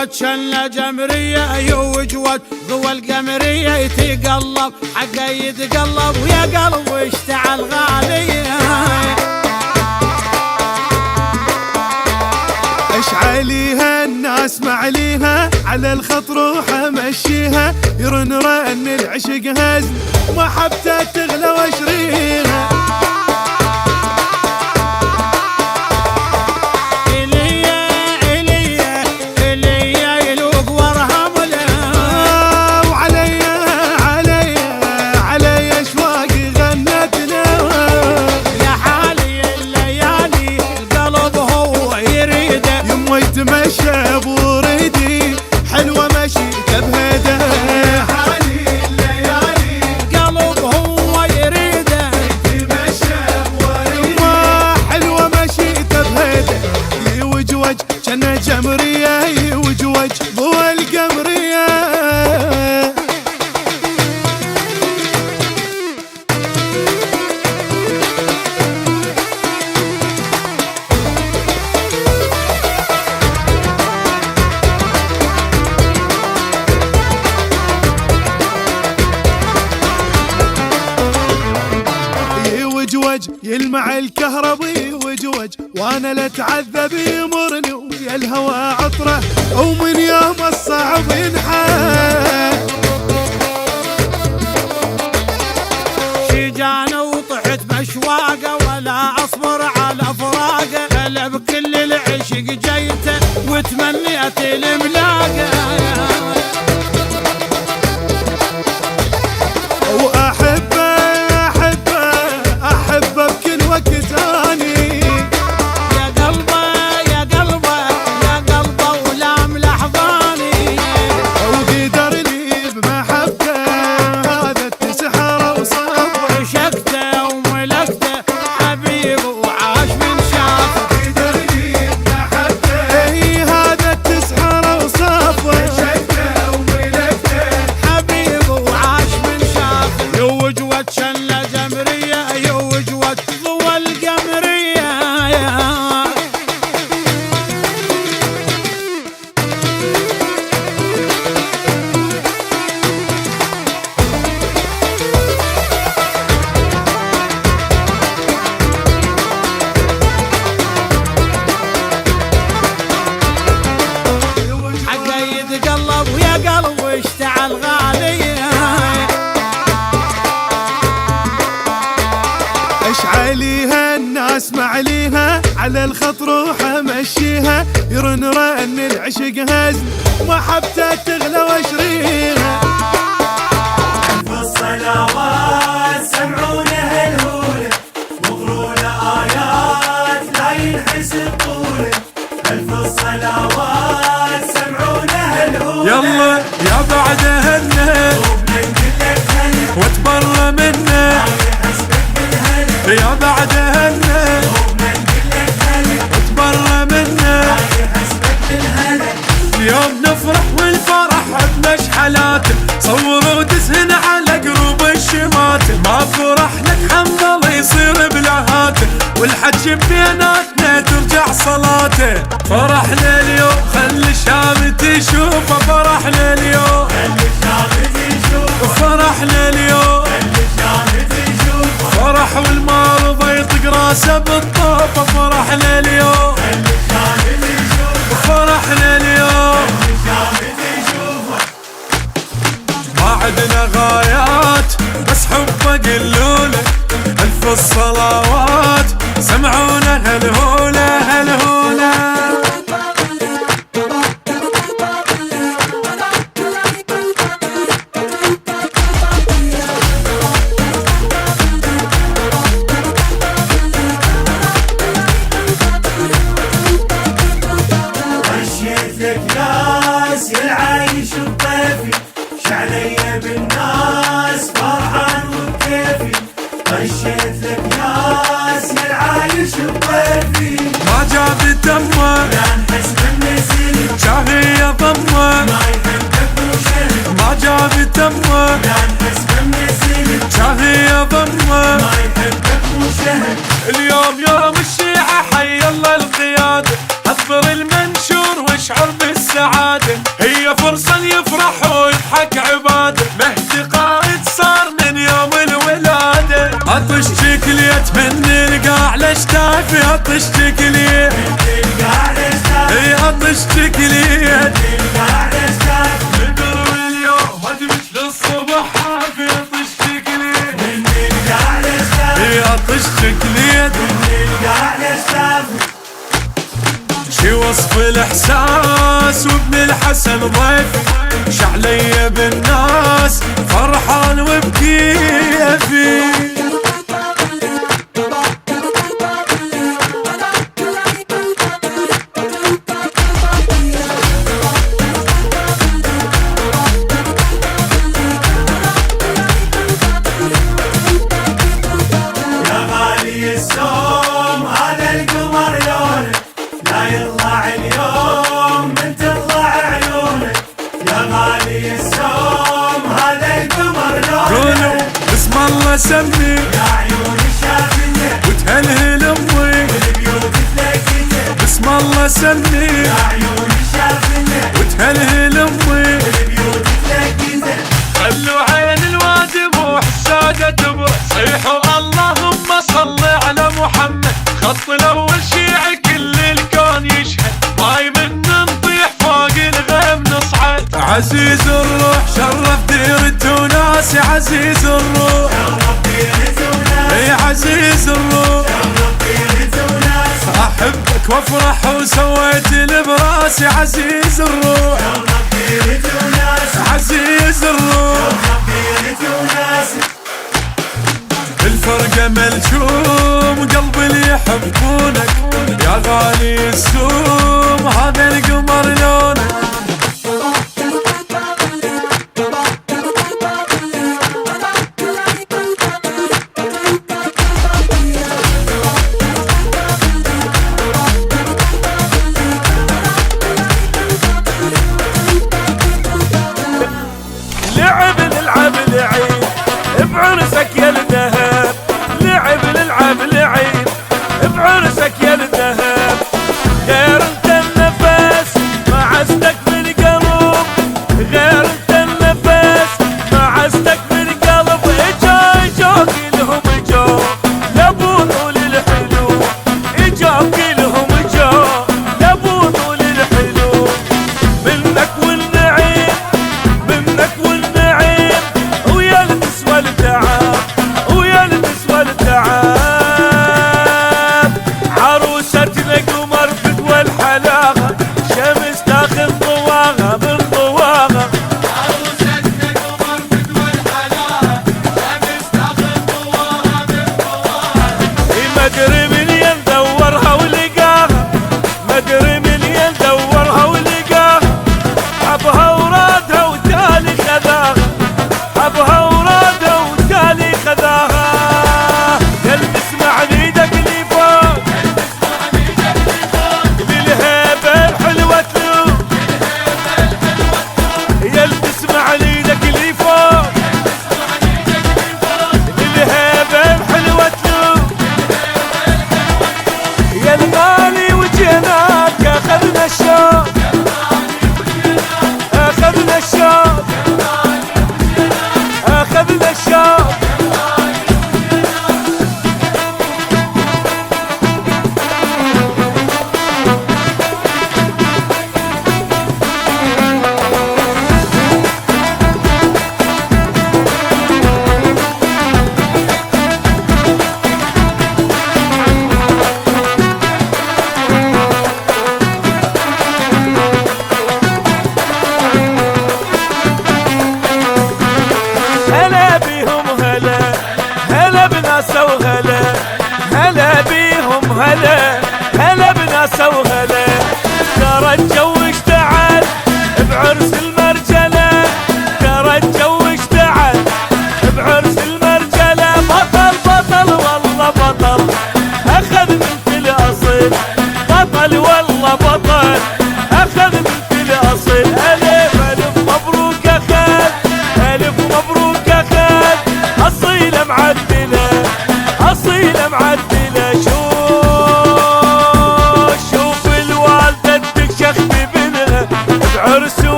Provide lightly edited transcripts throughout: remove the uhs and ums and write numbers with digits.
وجود شلة جمرية يوجود ضوى القمرية يتقلب حقه يتقلب ويا قلب اشتعل غالية. اشعليها الناس معليها على الخط روحه مشيها يرن رن العشق هزن محبته تغلى واشريها. تمشى بوريدي حلوة مشيته بهيده حالي الليالي قلب هو يريده تمشى بوريدي حلوة مشيته بهيده يوجوج جنة جمرية يوجوج ضوى القمرية. يلمع الكهربي وجوج وانا لا اتعذب يمرني ويا الهوى عطره ومن يوم الصعب ينحى. شجانه وطحت باشواقه ولا اصبر على فراقه هلا بكل العشق جيته وتمنيت الملاقه اشعليها الناس معليها على الخط روحه مشيها يرن رن العشق هزن محبته تغلى واشريها. ألف الصلوات سمعونا هالهولة وقرونا آيات لا ينحسب طوله. ألف الصلوات سمعونا هالهولة يلا يا بعدهن واتبرى منه يا بعدهن واتبرى منه. اليوم نفرح والفرح بمشحلاته صوروا دسهن على قلوب الشماتة ما فرح لك حنظل يصير بلهاته والحج بيناتنا ترجع صلاته. فرحنا اليوم خلي الشام تشوفه فرحنا اليوم فرحنا اليوم فرح والمرضى يطق راسه بالطوفة فرحنا اليوم فرحنا اليوم ما عدنا غايات بس حبه قلوله ألف الصلوات سمعونا هالهولة هالهولة. ناس العايش الطيفي شعلية بالناس فرحان وبكيفي. غشيت لك ناس العايش الطيفي ما جاب دمه لا نحس بالنسيل شاهية ضمه ما يحبك وشهد ما جاب دمه لا نحس بالنسيل شاهية ضمه ما يحبك وشهد. اليوم يوم الشيعة حي الله القيادة أكبر المنشور واشعر بالسعادة المرسل يفرح ويضحك عباده، مهدي قائد صار من يوم الولاده. عطش شكليت من القاع لشتافي، عطش شكليت اي عطش شكليت نقرب اليوم ادمج للصبح حافي، عطش شكليت اي عطش شكليت. شي وصف الاحساس وابن الحسن ضيفي، شعلي بالناس فرحان وبكيفي. يا غالي السوم هذا القمر لونك، لا يطلع اليوم من تطلع عيونك. يا غالي السوم هذا القمر قولوا لونك، بسم الله سمي يا عيون الشافية وتهلهل امي، والبيوت تلقيته. بسم الله سمي يا عيون الشافية وتهلهل امي. والبيوت تلقيته. خلوا عين الوادي بوح السادة تبرح، صيحوا اللهم صل على محمد. خط الاول شيعي كل الكون يشهد، ماي من نطيح فوق الغيم نصعد. عزيز الروح شرف ديرة وناس، عزيز الروح شرف ديرة وناس، اي عزيز الروح. شرف ديرة وناس، احبك وافرح وسويت البراس، عزيز الروح شرف ديرة وناس، عزيز الروح. شرف ديرة وناس. الفرقة ملجوم قلب اللي يحبونك، يا غالي السوم هذا القمر لونك. لعب نلعب لعيب بعرسك يا الذهب، لعب نلعب لعيب بعرسك يا الذهب. غير انت النفس ما عزتك بالقلب، غير انت النفس ما عزتك بالقلب. اجا كلهم اجا لابو طول الحلو، اجا كلهم اجا لابو طول الحلو. منك والنعيم منك والنعيم، ويا اللي تسوى التعب، ويا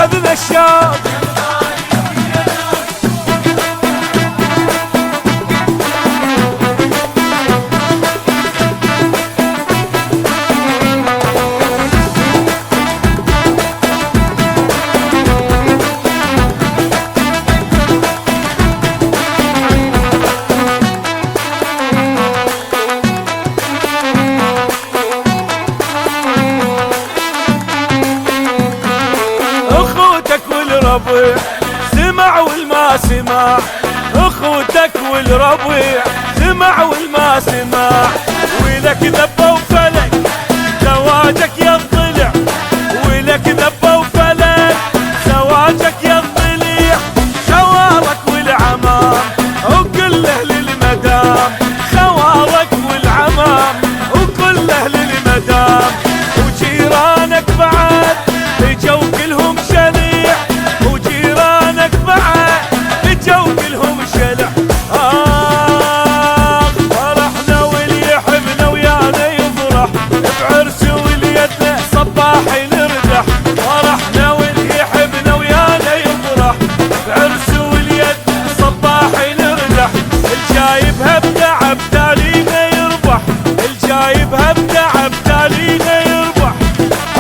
اخذنا الشام. والربيع سمع والما سمع، اخوتك والربيع سمع والما سمع، ولك ذبه وفلك زواجك يضلع، ولك ذبه وفلك زواجك يضلع، خوارك والعمام وكل اهل المدام، خوارك والعمام وكل اهل المدام، وجيرانك بعد اجوا كلهم شنيع، وجيرانك بعد اجوا كلهم شلع. فرحنا واللي يحبنا ويانا يفرح، بعرس واليد صباح نرتاح، فرحنا واللي يحبنا ويانا يفرح، بعرس واليد صباح نرتاح، الجايبها بتعب تالينا يربح، الجايبها بتعب تالينا يربح،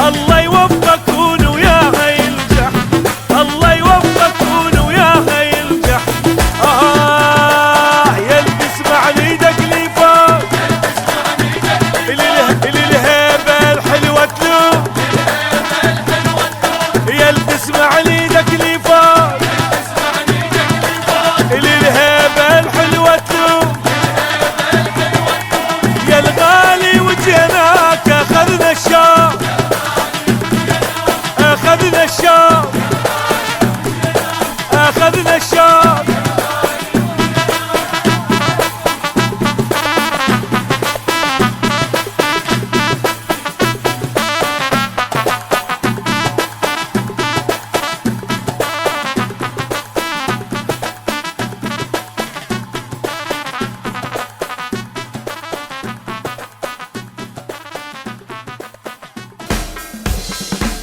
الله يوفقكن وياها ينجح، الله يوفقكن وياها ينجح. يلي تسمع ليدك لي فوق، الهيبة الحلوة تلوم، يلي تسمع ليدك لي فوق، الهيبة الحلوة تلوم، يا الغالي وجيناك اخذنا الشام، اخذنا الشام، اخذنا الشام.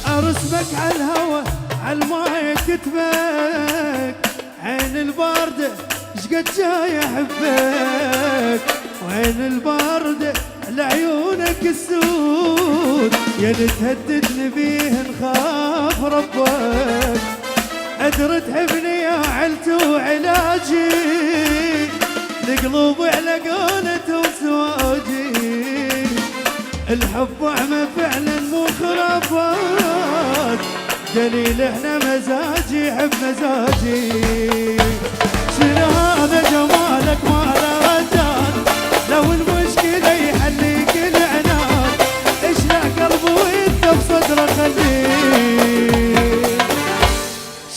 ارسمك على الهوى عالماي كتبك، عين الباردة شقد جاي احبك، وعين الباردة لعيونك السود، يا تهددني بيه نخاف ربك، ادري تحبني يا علتي وعلاجي، القلوب على قولة وزواجي، الحب وعمه فعلا مو خرافات، دليل احنا مزاجي يحب مزاجي، شنو هذا جمالك ما له ردان، لو المشكلة يحليك العناد، اشلع قلبي وانت بصدره خليه،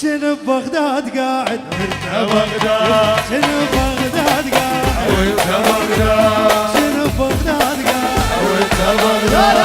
شنو ببغداد قاعد وانت بغداد، شنو ببغداد قاعد وانت بغداد، شنو ببغداد قاعد وانت بغداد.